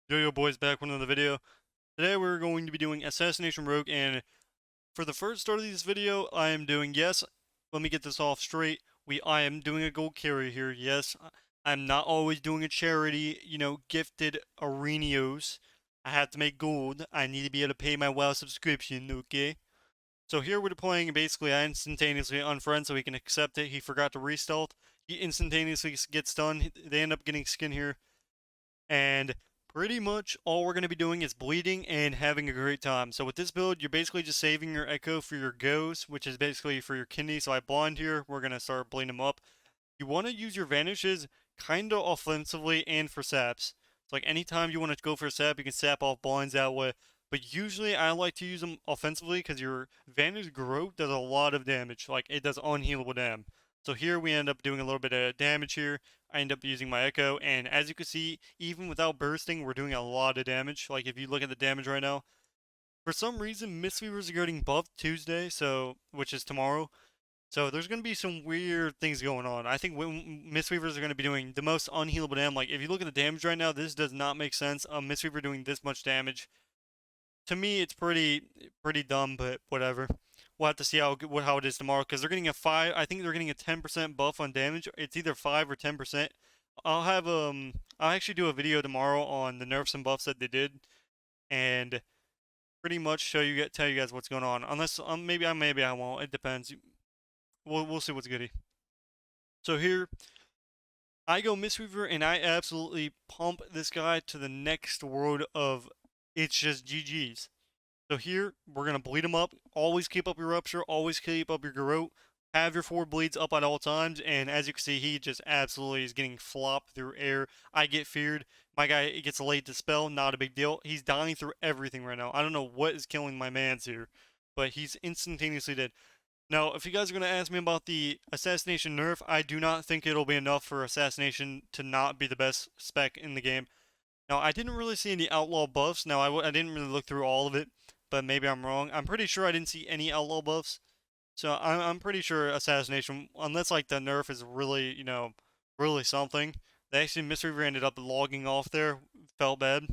Yo boys, back with another video. Today we're going to be doing Assassination Rogue, and for the first start of this video, I am doing, yes, let me get this off straight, I am doing a gold carry here, yes. I'm not always doing a charity, gifted arenas. I have to make gold. I need to be able to pay my WoW subscription, okay? So here we're deploying, basically I instantaneously unfriend so he can accept it. He forgot to restealth. He instantaneously gets done. They end up getting skin here. And pretty much all we're going to be doing is bleeding and having a great time. So with this build, you're basically just saving your echo for your goes, which is basically for your kidney. So I blind here. We're going to start bleeding them up. You want to use your vanishes kind of offensively and for saps. So like anytime you want to go for a sap, you can sap off blinds that way. But usually I like to use them offensively because your vanish growth does a lot of damage. Like it does unhealable damage. So here we end up doing a little bit of damage here. I end up using my echo, and as you can see, even without bursting, we're doing a lot of damage. Like if you look at the damage right now, for some reason, Mistweavers are getting buffed Tuesday, so which is tomorrow. So there's going to be some weird things going on. I think Mistweavers are going to be doing the most unhealable damage. Like if you look at the damage right now, this does not make sense. A Mistweaver doing this much damage. To me, it's pretty dumb, but whatever. We'll have to see how it is tomorrow because they're getting a 5. I think they're getting a 10% buff on damage. It's either 5 or 10%. I'll actually do a video tomorrow on the nerfs and buffs that they did, and pretty much tell you guys what's going on. Unless maybe I won't. It depends. We'll see what's goody. So here I go Mistweaver and I absolutely pump this guy to the next world of it's just GG's. So here, we're going to bleed him up. Always keep up your rupture. Always keep up your garrote. Have your 4 bleeds up at all times. And as you can see, he just absolutely is getting flopped through air. I get feared. My guy gets a late dispel. Not a big deal. He's dying through everything right now. I don't know what is killing my mans here. But he's instantaneously dead. Now, if you guys are going to ask me about the Assassination nerf, I do not think it'll be enough for Assassination to not be the best spec in the game. Now, I didn't really see any outlaw buffs. Now, I didn't really look through all of it, but maybe I'm wrong. I'm pretty sure I didn't see any outlaw buffs. So I'm pretty sure Assassination, unless like the nerf is really, really something. They actually Mistweaver ended up logging off there. Felt bad.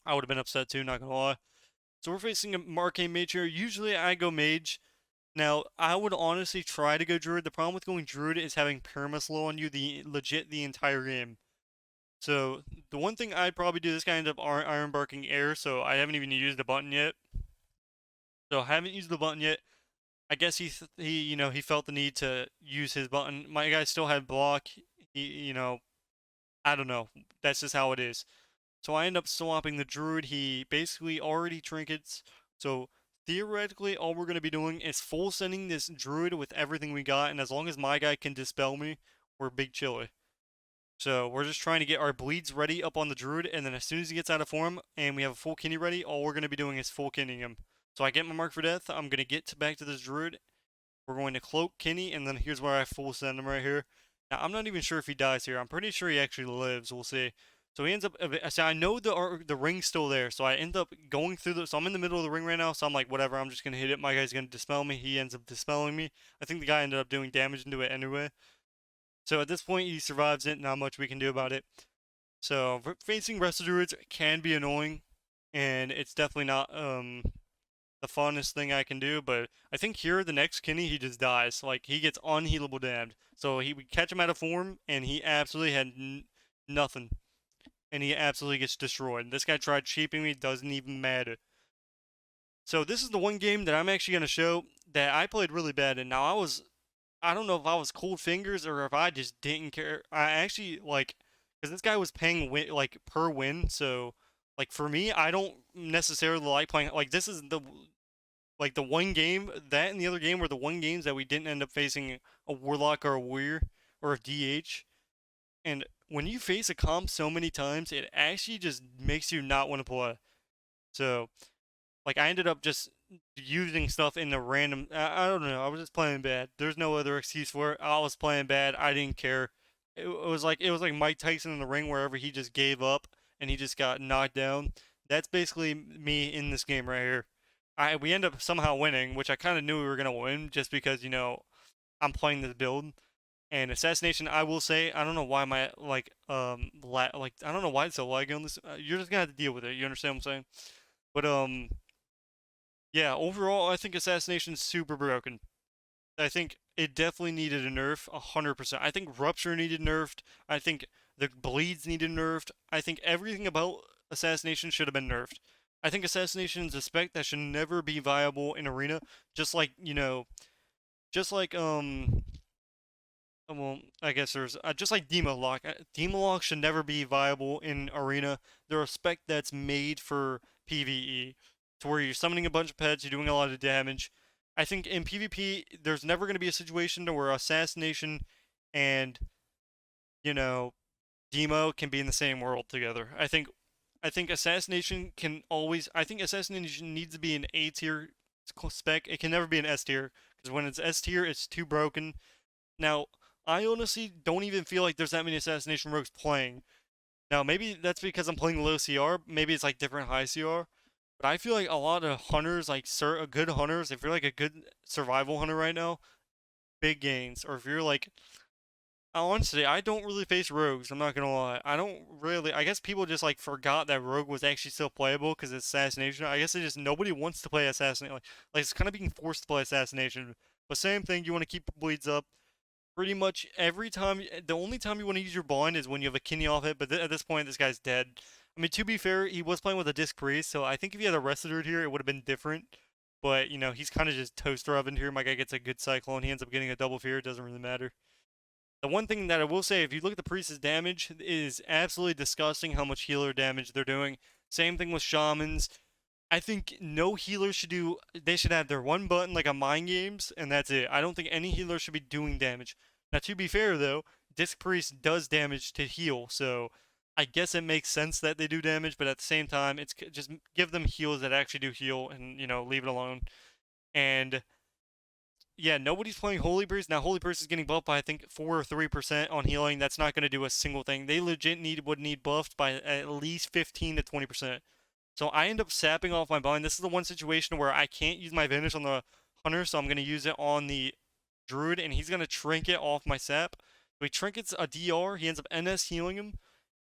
I would have been upset too, not gonna lie. So we're facing a Arcane Mage here. Usually I go Mage. Now, I would honestly try to go Druid. The problem with going Druid is having perma-slow on you the entire game. So the one thing I'd probably do, this guy ended up iron barking air, so I haven't even used the button yet. So I haven't used the button yet. I guess he felt the need to use his button. My guy still had block. I don't know. That's just how it is. So I end up swapping the druid. He basically already trinkets. So theoretically, all we're gonna be doing is full sending this druid with everything we got, and as long as my guy can dispel me, we're big chilly. So we're just trying to get our bleeds ready up on the druid, and then as soon as he gets out of form and we have a full kidney ready, all we're going to be doing is full kidneying him. So I get my mark for death. I'm going to get back to this druid. We're going to cloak kidney, and then here's where I full send him right here. Now I'm not even sure if he dies here. I'm pretty sure he actually lives. We'll see. So he ends up. So I know the ring's still there. So I end up going through the. So I'm in the middle of the ring right now. So I'm like, whatever. I'm just gonna hit it. My guy's gonna dispel me. He ends up dispelling me. I think the guy ended up doing damage into it anyway. So at this point, he survives it. Not much we can do about it. So facing wrestle druids can be annoying, and it's definitely not the funnest thing I can do. But I think here the next Kenny he just dies. Like he gets unhealable damage. So we catch him out of form, and he absolutely had nothing, and he absolutely gets destroyed. This guy tried cheaping me. Doesn't even matter. So this is the one game that I'm actually gonna show that I played really bad. And now I don't know if I was cold fingers or if I just didn't care. I actually like because this guy was paying like per win, so like for me, I don't necessarily like playing. Like this is the one game that and the other game were the one games that we didn't end up facing a warlock or a warrior or a DH. And when you face a comp so many times, it actually just makes you not want to play. So like I ended up just using stuff in the random. I don't know. I was just playing bad. There's no other excuse for it. I was playing bad. I didn't care. It was like Mike Tyson in the ring wherever he just gave up and he just got knocked down. That's basically me in this game right here. We end up somehow winning, which I kind of knew we were gonna win just because I'm playing this build. And Assassination, I will say, I don't know why my I don't know why it's so laggy on this. You're just gonna have to deal with it. You understand what I'm saying? But yeah. Overall, I think Assassination's super broken. I think it definitely needed a nerf, 100%. I think Rupture needed nerfed. I think the bleeds needed nerfed. I think everything about Assassination should have been nerfed. I think Assassination is a spec that should never be viable in Arena, just like just like well, I guess there's just like Demo Lock. Demo Lock should never be viable in Arena. They're a spec that's made for PvE, to where you're summoning a bunch of pets, you're doing a lot of damage. I think in PvP, there's never going to be a situation to where Assassination and you know Demo can be in the same world together. I think Assassination can always. I think Assassination needs to be an A tier spec. It can never be an S tier because when it's S tier, it's too broken. Now, I honestly don't even feel like there's that many Assassination Rogues playing. Now, maybe that's because I'm playing low CR. Maybe it's like different high CR. But I feel like a lot of hunters, like good hunters, if you're like a good survival hunter right now, big gains. Or if you're like, honestly, I don't really face rogues. I'm not gonna lie. I don't really. I guess people just like forgot that rogue was actually still playable because it's assassination. I guess it just nobody wants to play assassination. Like it's kind of being forced to play assassination. But same thing. You want to keep bleeds up pretty much every time. The only time you want to use your blind is when you have a kidney off it. But at this point, this guy's dead. I mean, to be fair, he was playing with a disc priest, so I think if he had a arrested here, it would have been different. But he's kind of just toaster oven here. My guy gets a good cyclone. He ends up getting a double fear. It doesn't really matter. The one thing that I will say, if you look at the priest's damage, it is absolutely disgusting how much healer damage they're doing. Same thing with shamans. I think no healer should do. They should have their one button like a mind games, and that's it. I don't think any healer should be doing damage. Now, to be fair though, Disc Priest does damage to heal, so I guess it makes sense that they do damage. But at the same time, it's just give them heals that actually do heal, and leave it alone. And yeah, nobody's playing Holy Priest. Now, Holy Priest is getting buffed by, I think, 4 or 3% on healing. That's not going to do a single thing. They legit would need buffed by at least 15 to 20%. So I end up sapping off my bind. This is the one situation where I can't use my Vanish on the Hunter, so I'm going to use it on the Druid, and he's going to trinket off my sap. So he trinkets a DR, he ends up NS healing him,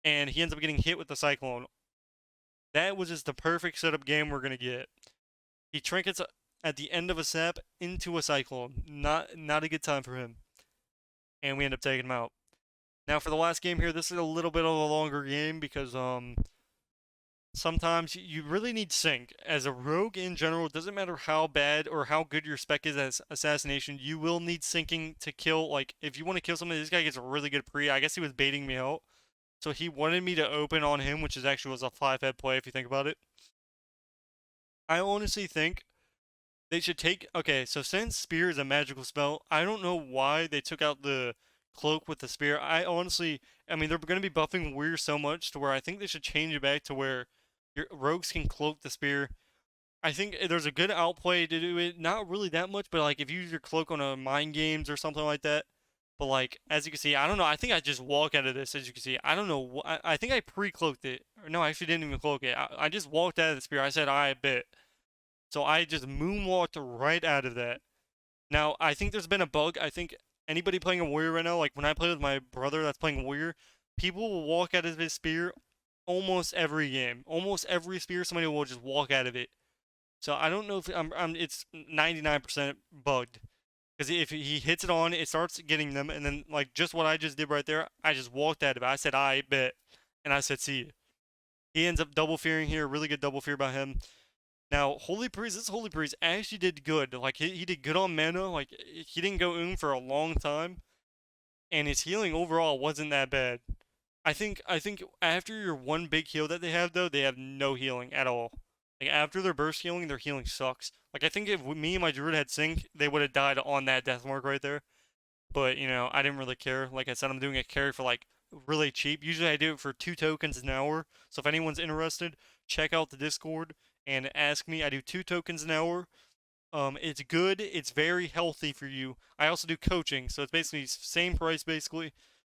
and he ends up getting hit with the Cyclone. That was just the perfect setup game we're going to get. He trinkets at the end of a sap into a Cyclone. Not a good time for him. And we end up taking him out. Now for the last game here, this is a little bit of a longer game because sometimes you really need sync. As a rogue in general, it doesn't matter how bad or how good your spec is as assassination, you will need syncing to kill. Like, if you want to kill somebody, this guy gets a really good pre. I guess he was baiting me out. So he wanted me to open on him, which is actually was a 5-head play if you think about it. I honestly think they should take. Okay, so since Spear is a magical spell, I don't know why they took out the cloak with the spear. I mean, they're going to be buffing Weir so much to where I think they should change it back to where your rogues can cloak the spear. I think there's a good outplay to do it. Not really that much, but like if you use your cloak on a mind games or something like that. But like as you can see, I don't know. I think I just walk out of this. As you can see, I don't know. I think I pre-cloaked it. Or no, I actually didn't even cloak it. I just walked out of the spear. I said I bet. So I just moonwalked right out of that. Now, I think there's been a bug. I think anybody playing a warrior right now, like when I play with my brother that's playing a warrior, people will walk out of his spear almost every game. Almost every spear, somebody will just walk out of it. So I don't know if it's 99% bugged. Because if he hits it on, it starts getting them, and then like just what I just did right there, I just walked out of it. I said I bet, and I said see you. He ends up double fearing here, really good double fear by him. Now, this Holy Priest actually did good. Like, he did good on mana. Like, he didn't go for a long time. And his healing overall wasn't that bad. I think after your one big heal that they have, though, they have no healing at all. Like, after their burst healing, their healing sucks. Like, I think if me and my druid had sync, they would have died on that death mark right there. But, I didn't really care. Like I said, I'm doing a carry for, like, really cheap. Usually I do it for 2 tokens an hour. So if anyone's interested, check out the Discord and ask me. I do 2 tokens an hour. It's good. It's very healthy for you. I also do coaching, so it's basically same price. Basically,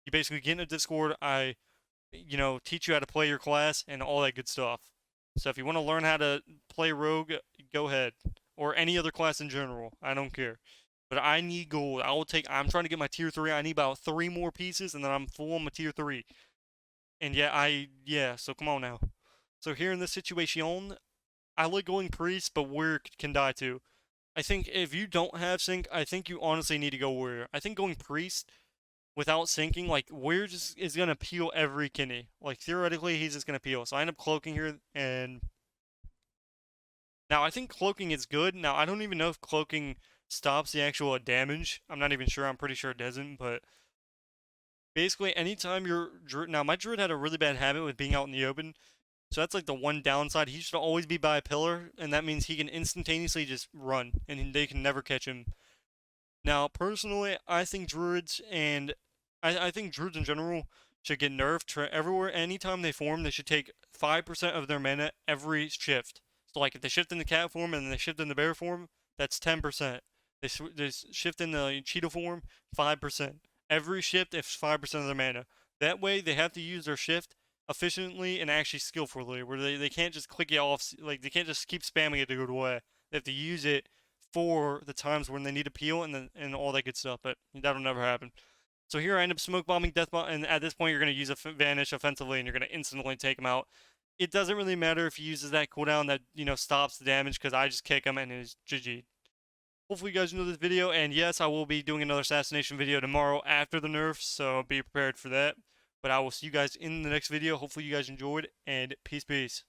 you basically get in a Discord. I, teach you how to play your class and all that good stuff. So if you want to learn how to play Rogue, go ahead, or any other class in general. I don't care. But I need gold. I'm trying to get my tier 3. I need about 3 more pieces, and then I'm full on my tier 3. And yeah, so come on now. So here in this situation, I like going priest, but warrior can die too. I think if you don't have sync, I think you honestly need to go warrior. I think going priest without syncing, like warrior just is gonna peel every kidney. Like theoretically, he's just gonna peel. So I end up cloaking here, and now I think cloaking is good. Now I don't even know if cloaking stops the actual damage. I'm not even sure. I'm pretty sure it doesn't, but basically anytime you're now my druid had a really bad habit with being out in the open. So that's like the one downside. He should always be by a pillar, and that means he can instantaneously just run, and they can never catch him. Now, personally, I think druids and I think druids in general should get nerfed everywhere. Anytime they form, they should take 5% of their mana every shift. So, like, if they shift in the cat form and then they shift in the bear form, that's 10%. They shift in the cheetah form, 5%. Every shift is 5% of their mana. That way, they have to use their shift efficiently and actually skillfully, where they can't just click it off, like, they can't just keep spamming it to go away. They have to use it for the times when they need to peel and all that good stuff, but that'll never happen. So here I end up smoke bombing, death bomb, and at this point you're going to use a vanish offensively and you're going to instantly take him out. It doesn't really matter if he uses that cooldown that, stops the damage, because I just kick him and it's GG. Hopefully you guys enjoyed this video, and yes, I will be doing another assassination video tomorrow after the nerfs, so be prepared for that. But I will see you guys in the next video. Hopefully you guys enjoyed, and peace.